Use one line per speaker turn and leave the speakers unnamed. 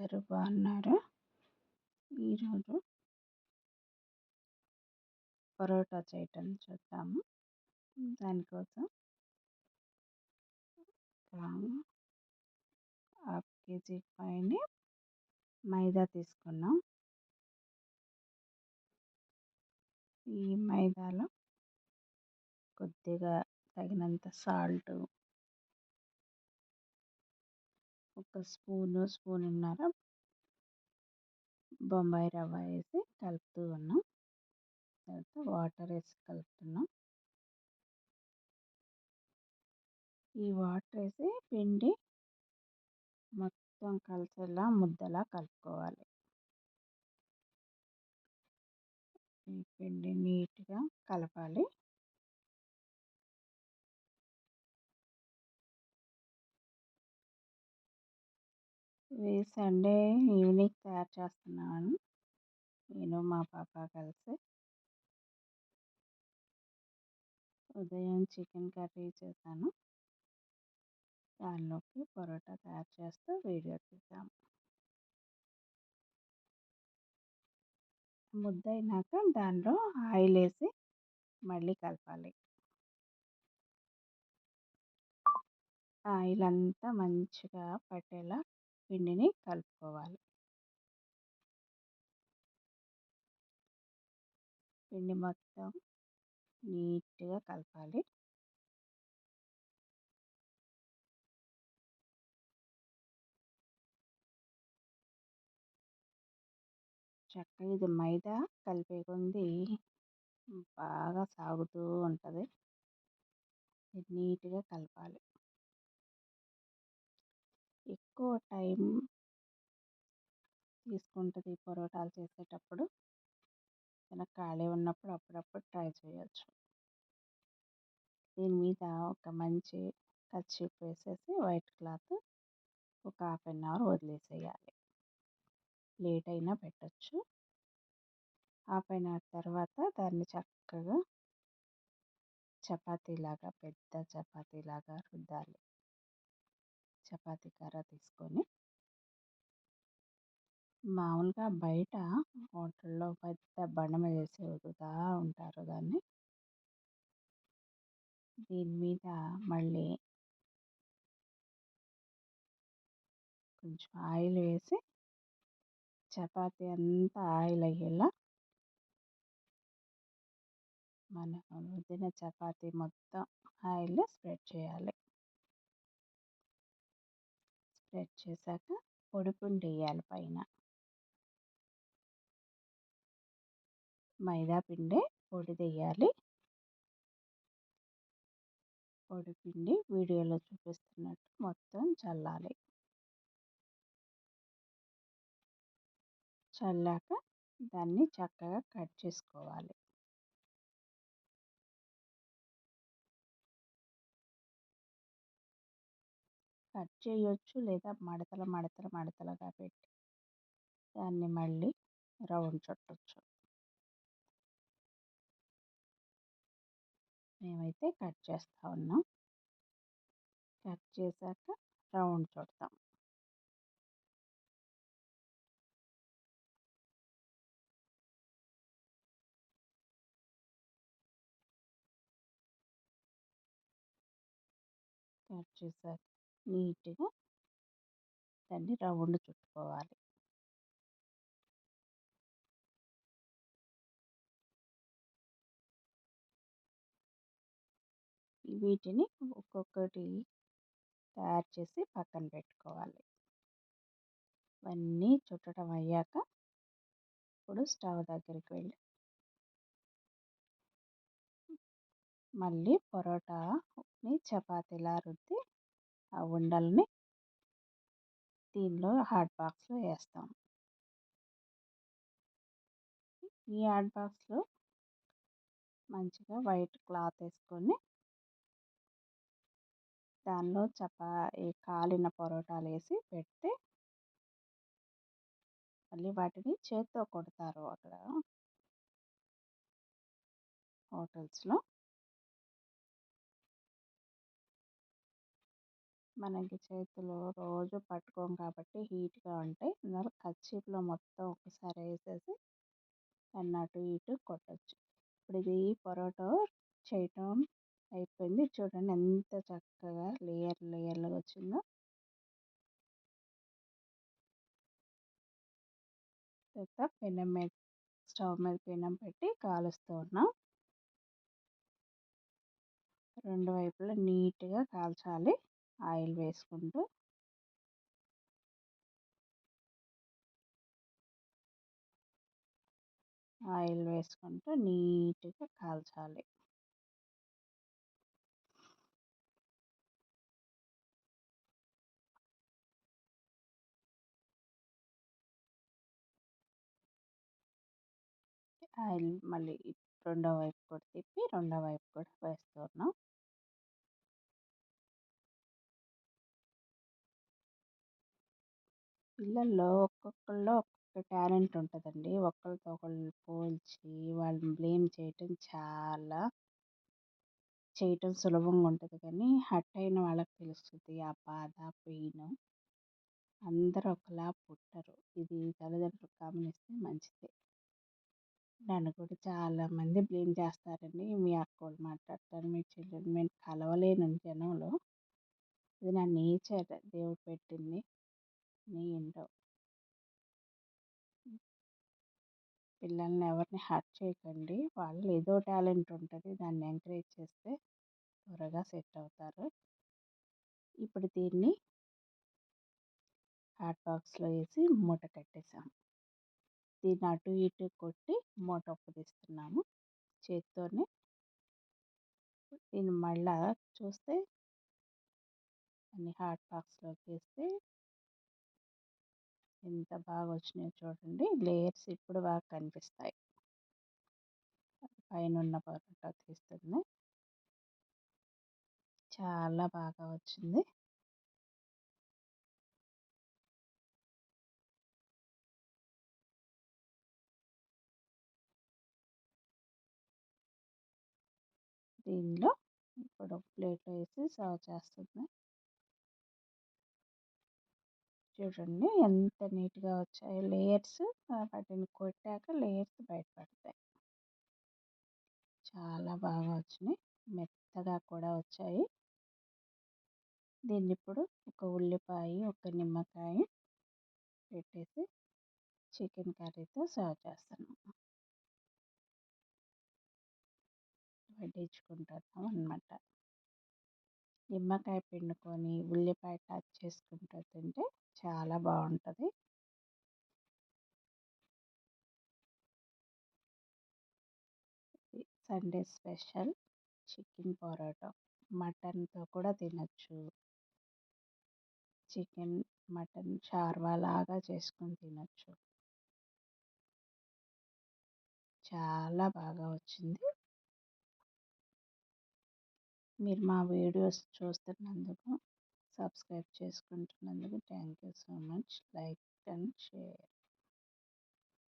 అందరూ బాగున్నారా? ఈరోజు పరోటా చేయటం చూద్దాము. దానికోసం హాఫ్ కేజీ పైన మైదా తీసుకున్నాం. ఈ మైదాలో కొద్దిగా తగినంత సాల్ట్, ఒక స్పూన్నర బొంబాయి రవ్వ వేసి కలుపుతూ ఉన్నాం. తర్వాత వాటర్ వేసి కలుపుతున్నాం. ఈ వాటర్ వేసి పిండి మొత్తం కలిసేలా ముద్దలా కలుపుకోవాలి. ఈ పిండి నీట్గా కలపాలి. ఇది సండే ఈవినింగ్ తయారు చేస్తున్నాను. నేను మా పాప కలిసి ఉదయం చికెన్ కర్రీ చేశాను. దానిలోకి పరోటా తయారు చేస్తూ వీడియో తీసాము. ముద్ద అయినాక దానిలో ఆయిల్ వేసి మళ్ళీ కలపాలి. ఆయిల్ అంతా మంచిగా పట్టేలా పిండిని కలుపుకోవాలి. పిండి మొత్తం నీట్గా కలపాలి. చక్కగా ఇది మైదా కలిపే కొంది బాగా సాగుతూ ఉంటుంది. నీట్గా కలపాలి. ఎక్కువ టైం తీసుకుంటుంది పరోటాలు చేసేటప్పుడు. మనకు ఖాళీ ఉన్నప్పుడు అప్పుడప్పుడు ట్రై చేయొచ్చు. దీని మీద ఒక మంచి కర్చీఫ్ వేసేసి వైట్ క్లాత్ ఒక హాఫ్ అన్ అవర్ వదిలేసేయాలి. లేట్ అయినా పెట్టచ్చు. హాఫ్ అన్ అవర్ తర్వాత దాన్ని చక్కగా పెద్ద చపాతీలాగా రుద్దాలి. చపాతీ కర్ర తీసుకొని మామూలుగా బయట హోటల్లో పెద్ద బండ మీద వేసి రుద్దుతూ ఉంటారు దాన్ని. దీని మీద మళ్ళీ కొంచెం ఆయిల్ వేసి చపాతీ అంతా ఆయిల్ అయ్యేలా మనం రుద్దిన చపాతీ మొత్తం ఆయిల్ స్ప్రెడ్ చేయాలి. స్ప్రెడ్ చేశాక పొడిపిండి వేయాలి. పైన మైదా పిండి పొడి వేయాలి. పొడిపిండి వీడియోలో చూపిస్తున్నట్టు మొత్తం చల్లాలి. చల్లాక దాన్ని చక్కగా కట్ చేసుకోవాలి. కట్ చేయొచ్చు, లేదా మడతలుగా పెట్టి దాన్ని మళ్ళీ రౌండ్ చుట్టచ్చు. మేమైతే కట్ చేస్తూ ఉన్నాం. కట్ చేశాక రౌండ్ చుడతాం. కట్ చేశాక నీట్గా దాన్ని రౌండ్ చుట్టుకోవాలి. వీటిని ఒక్కొక్కటి తయారు చేసి పక్కన పెట్టుకోవాలి. ఇవన్నీ చుట్టడం అయ్యాక ఇప్పుడు స్టవ్ దగ్గరికి వెళ్ళి మళ్ళీ పరోటాని చపాతీలా రుద్ది ఆ ఉండల్ని దీనిలో హాట్ బాక్స్లో వేస్తాం. ఈ హాట్ బాక్స్లో మంచిగా వైట్ క్లాత్ వేసుకొని దానిలో కాలిన పరోటాలు వేసి పెడితే మళ్ళీ వాటిని చేత్తో కొడతారు అక్కడ హోటల్స్లో. మనకి చేతులు రోజు పట్టుకోం కాబట్టి హీట్గా ఉంటాయి. అందువల్ల కర్చీఫ్లో మొత్తం ఒకసారి వేసేసి దాన్ని అటు ఇటు కొట్టచ్చు. ఇప్పుడు ఇది పొరోటా చేయటం అయిపోయింది. చూడండి ఎంత చక్కగా లేయర్లుగా వచ్చిందో. తర్వాత పెనం మీద స్టవ్ మీద పెనం పెట్టి కాలుస్తూ ఉన్నాం. రెండు వైపులా నీట్గా కాల్చాలి ఆయిల్ వేసుకుంటూ. ఆయిల్ వేసుకుంటూ నీట్గా కాల్చాలి. ఆయిల్ మళ్ళీ రెండో వైపు కూడా తిప్పి రెండో వైపు కూడా వేస్తున్నాం. పిల్లల్లో ఒక్కొక్కళ్ళలో ఒక్కొక్క టాలెంట్ ఉంటుందండి. ఒకళ్ళతో ఒకళ్ళు పోల్చి వాళ్ళని బ్లేమ్ చేయటం సులభంగా ఉంటుంది, కానీ హర్ట్ అయిన వాళ్ళకి తెలుస్తుంది ఆ బాధ, పెయిన్. అందరూ ఒకలా పుట్టరు. ఇది తల్లిదండ్రులు గమనిస్తే మంచిది. నన్ను కూడా చాలామంది బ్లేమ్ చేస్తారండి. మీ అక్కోళ్ళు మాట్లాడతారు, మీ చెల్లెలు, నేను కలవలేను జనంలో. ఇది నా నేచర్, దేవుడు పెట్టింది. ఏంటో పిల్లల్ని ఎవరిని హర్ట్ చేయకండి. వాళ్ళు ఏదో టాలెంట్ ఉంటుంది, దాన్ని ఎంకరేజ్ చేస్తే త్వరగా సెట్ అవుతారు. ఇప్పుడు దీన్ని హాట్ బాక్స్లో వేసి మూట కట్టేసాం. దీన్ని అటు ఇటు కొట్టి మూట తీస్తున్నాము చేత్తోనే. దీన్ని మళ్ళా చూస్తే అన్ని హాట్ బాక్స్లోకి వేస్తే ఎంత బాగా వచ్చినాయో చూడండి. లేయర్స్ ఇప్పుడు బాగా కనిపిస్తాయి. పైన ఉన్న పొరపాటు తీస్తుంది. చాలా బాగా వచ్చింది. దీనిలో ఇప్పుడు ప్లేట్లో వేసి సర్వ్ చేస్తుంది. చూడండి ఎంత నీట్గా వచ్చాయో లేయర్స్. వాటిని కొట్టాక లేయర్స్ బయటపడతాయి. చాలా బాగా వచ్చినాయి, మెత్తగా కూడా వచ్చాయి. దీన్ని ఇప్పుడు ఒక ఉల్లిపాయ, ఒక నిమ్మకాయ పెట్టేసి చికెన్ కర్రీతో సర్వ్ చేస్తాను, వడ్డించుకుంటాను అన్నమాట. నిమ్మకాయ పిండుకొని ఉల్లిపాయ టచ్ చేసుకుంటూ తింటే చాలా బాగుంటుంది. Sunday special chicken parotta. మటన్తో కూడా తినచ్చు. చికెన్ మటన్ షార్వా లాగా చేసుకొని తినచ్చు. చాలా బాగా వచ్చింది. మీరు మా వీడియోస్ చూస్తున్నందుకు, సబ్స్క్రైబ్ చేసుకుంటున్నందుకు thank you so much. Like and share.